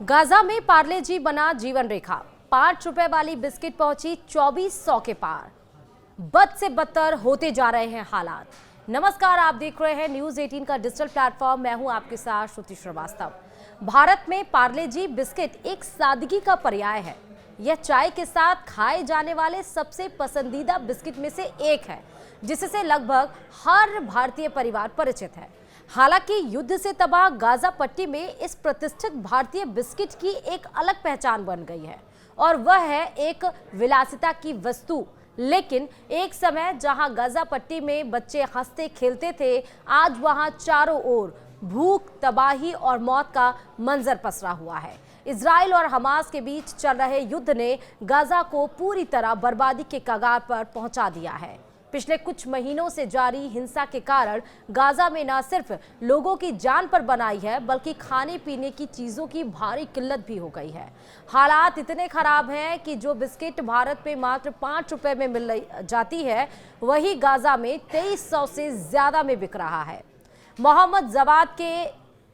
Gaza में पार्ले जी बना जीवन रेखा। 5 रुपए वाली बिस्किट पहुंची 2400 के पार। बद से बदतर होते जा रहे हैं हालात। नमस्कार, आप देख रहे हैं न्यूज 18 का डिजिटल प्लेटफॉर्म। मैं हूं आपके साथ श्रुति श्रीवास्तव। भारत में पार्ले जी बिस्किट एक सादगी का पर्याय है। यह चाय के साथ खाए जाने वाले सबसे पसंदीदा बिस्किट में से एक है, जिससे लगभग हर भारतीय परिवार परिचित है। हालांकि युद्ध से तबाह गाजा पट्टी में इस प्रतिष्ठित भारतीय बिस्किट की एक अलग पहचान बन गई है, और वह है एक विलासिता की वस्तु। लेकिन एक समय जहां गाजा पट्टी में बच्चे हंसते खेलते थे, आज वहां चारों ओर भूख, तबाही और मौत का मंजर पसरा हुआ है। इजराइल और हमास के बीच चल रहे युद्ध ने गाजा को पूरी तरह बर्बादी के कगार पर पहुंचा दिया है। पिछले कुछ महीनों से जारी हिंसा के कारण गाजा में न सिर्फ लोगों की जान पर बनाई है, बल्कि खाने पीने की चीजों की भारी किल्लत भी हो गई है। हालात इतने खराब हैं कि जो बिस्किट भारत में मात्र 5 रुपए में मिल जाती है, वही गाजा में 2300 से ज्यादा में बिक रहा है। मोहम्मद जवाद के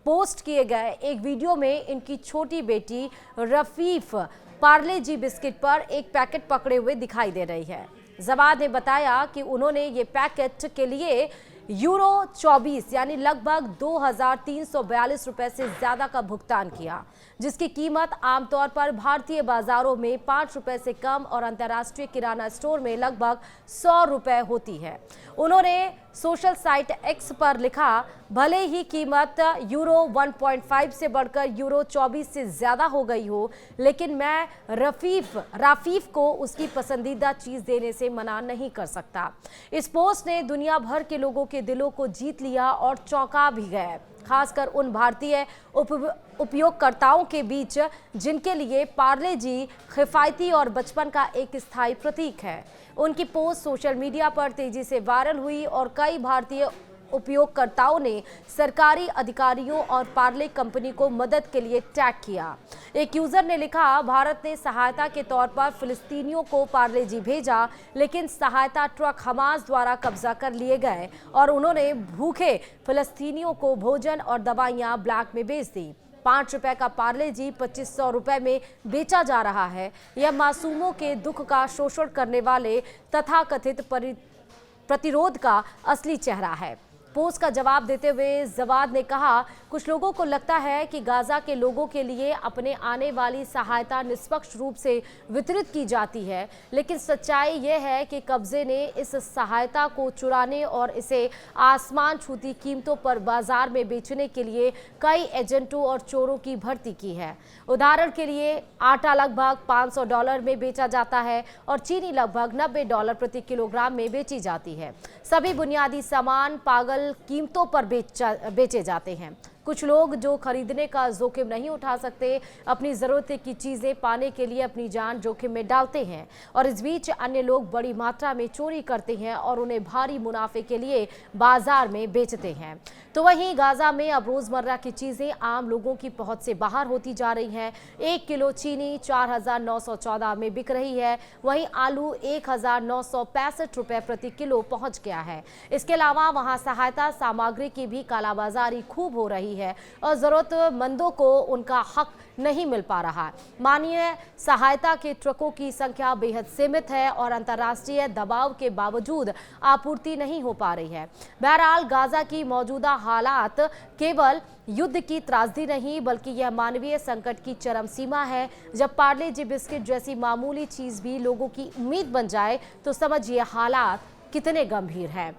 पोस्ट किए गए एक वीडियो में इनकी छोटी बेटी रफीफ पार्ले जी बिस्किट पर एक पैकेट पकड़े हुए दिखाई दे रही है। जवाद ने बताया कि उन्होंने ये पैकेट के लिए यूरो 24 यानी लगभग 2342 रुपए से ज्यादा का भुगतान किया, जिसकी कीमत आमतौर पर भारतीय बाजारों में 5 रुपए से कम और अंतर्राष्ट्रीय किराना स्टोर में लगभग 100 रुपए होती है। उन्होंने सोशल साइट एक्स पर लिखा, भले ही कीमत यूरो 1.5 से बढ़कर यूरो 24 से ज्यादा हो गई हो, लेकिन मैं राफीफ को उसकी पसंदीदा चीज देने से मना नहीं कर सकता। इस पोस्ट ने दुनिया भर के लोगों के दिलों को जीत लिया और चौंका भी गए, खासकर उन भारतीय उपयोगकर्ताओं के बीच जिनके लिए पार्ले जी किफायती और बचपन का एक स्थायी प्रतीक है। उनकी पोस्ट सोशल मीडिया पर तेजी से वायरल हुई और कई भारतीय उपयोगकर्ताओं ने सरकारी अधिकारियों और पार्ले कंपनी को मदद के लिए टैग किया। एक यूजर ने लिखा, भारत ने सहायता के तौर पर फिलिस्तीनियों को पार्ले जी भेजा, लेकिन सहायता ट्रक हमास द्वारा कब्जा कर लिए गए और उन्होंने भूखे फिलिस्तीनियों को भोजन और दवाइयां ब्लैक में बेच दी। 5 रुपए का पार्ले जी 2500 रुपए में बेचा जा रहा है। यह मासूमों के दुख का शोषण करने वाले तथाकथित प्रतिरोध का असली चेहरा है। पोस्ट का जवाब देते हुए जवाद ने कहा, कुछ लोगों को लगता है कि गाजा के लोगों के लिए अपने आने वाली सहायता निष्पक्ष रूप से वितरित की जाती है, लेकिन सच्चाई यह है कि कब्जे ने इस सहायता को चुराने और इसे आसमान छूती कीमतों पर बाजार में बेचने के लिए कई एजेंटों और चोरों की भर्ती की है। उदाहरण के लिए आटा लगभग $500 में बेचा जाता है और चीनी लगभग $90 प्रति किलोग्राम में बेची जाती है। सभी बुनियादी सामान पागल कीमतों पर बेचे जाते हैं। कुछ लोग जो खरीदने का जोखिम नहीं उठा सकते, अपनी जरूरत की चीजें पाने के लिए अपनी जान जोखिम में डालते हैं, और इस बीच अन्य लोग बड़ी मात्रा में चोरी करते हैं और उन्हें भारी मुनाफे के लिए बाजार में बेचते हैं। तो वहीं गाजा में अब रोजमर्रा की चीजें आम लोगों की पहुंच से बाहर होती जा रही हैं। 1 किलो चीनी 4914 में बिक रही है, वहीं आलू 1965 रुपए प्रति किलो पहुंच गया है। इसके अलावा वहां सहायता सामग्री की भी कालाबाजारी खूब हो रही है और जरूरतमंदों को उनका हक नहीं मिल पा रहा है। माननीय सहायता के ट्रकों की संख्या बेहद सीमित है और अंतर्राष्ट्रीय दबाव के बावजूद आपूर्ति नहीं हो पा रही है। बहरहाल गाजा की मौजूदा हालात केवल युद्ध की त्रासदी नहीं, बल्कि यह मानवीय संकट की चरम सीमा है। जब पार्ले जी बिस्किट जैसी मामूली चीज भी लोगों की उम्मीद बन जाए, तो समझिए हालात कितने गंभीर हैं।